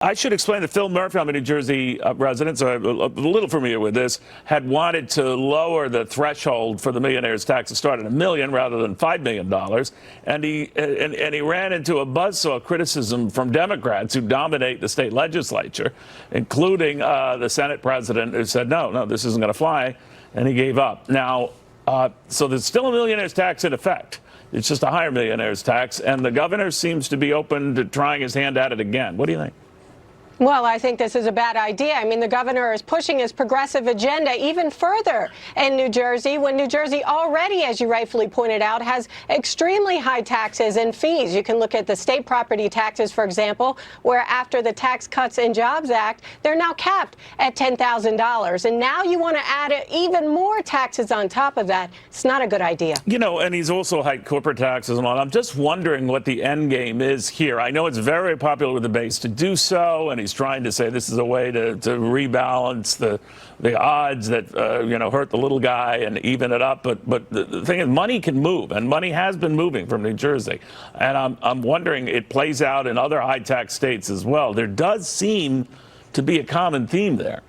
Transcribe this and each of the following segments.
I should explain that Phil Murphy, I'm a New Jersey resident, so I'm a little familiar with this, had wanted to lower the threshold for the millionaire's tax to start at $1 million rather than $5 million. And he ran into a buzzsaw criticism from Democrats who dominate the state legislature, including the Senate president, who said, no, this isn't going to fly. And he gave up. Now, so there's still a millionaire's tax in effect. It's just a higher millionaire's tax. And the governor seems to be open to trying his hand at it again. What do you think? Well, I think this is a bad idea. I mean, the governor is pushing his progressive agenda even further in New Jersey, when New Jersey already, as you rightfully pointed out, has extremely high taxes and fees. You can look at the state property taxes, for example, where after the Tax Cuts and Jobs Act, they're now capped at $10,000. And now you want to add even more taxes on top of that. It's not a good idea. You know, and he's also hiked corporate taxes and all. I'm just wondering what the end game is here. I know it's very popular with the base to do so, and he's trying to say this is a way to rebalance the odds that hurt the little guy and even it up. But the thing is, money can move, and money has been moving from New Jersey. And I'm wondering, it plays out in other high tax states as well. There does seem to be a common theme there.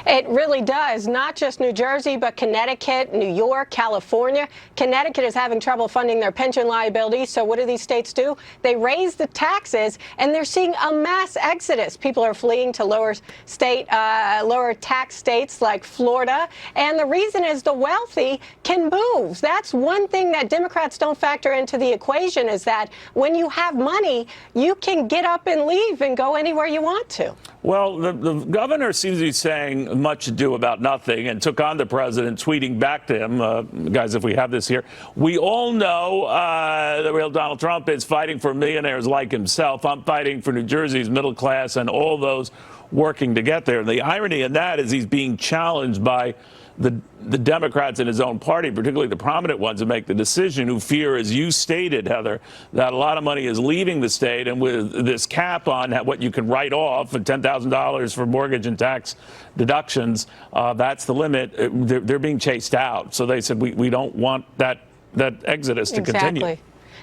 It really does. Not just New Jersey, but Connecticut, New York, California. Connecticut is having trouble funding their pension liabilities. So what do these states do? They raise the taxes, and they're seeing a mass exodus. People are fleeing to lower tax states like Florida. And the reason is the wealthy can move. That's one thing that Democrats don't factor into the equation, is that when you have money, you can get up and leave and go anywhere you want to. Well, the governor seems to be saying much ado about nothing, and took on the president, tweeting back to him, guys, if we have this here, we all know the real Donald Trump is fighting for millionaires like himself. I'm fighting for New Jersey's middle class and all those working to get there. And the irony in that is he's being challenged by the Democrats in his own party, particularly the prominent ones who make the decision, who fear, as you stated, Heather, that a lot of money is leaving the state. And with this cap on what you can write off at $10,000 for mortgage and tax deductions, that's the limit. They're being chased out. So they said, we don't want that exodus to continue.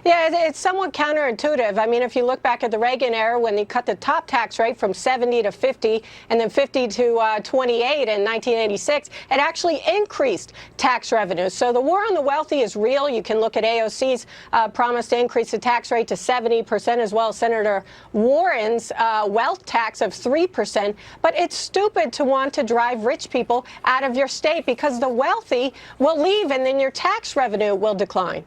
Yeah, it's somewhat counterintuitive. I mean, if you look back at the Reagan era, when they cut the top tax rate from 70 to 50 and then 50 to 28 in 1986, it actually increased tax revenues. So the war on the wealthy is real. You can look at AOC's promise to increase the tax rate to 70%, as well as Senator Warren's wealth tax of 3%. But it's stupid to want to drive rich people out of your state, because the wealthy will leave and then your tax revenue will decline.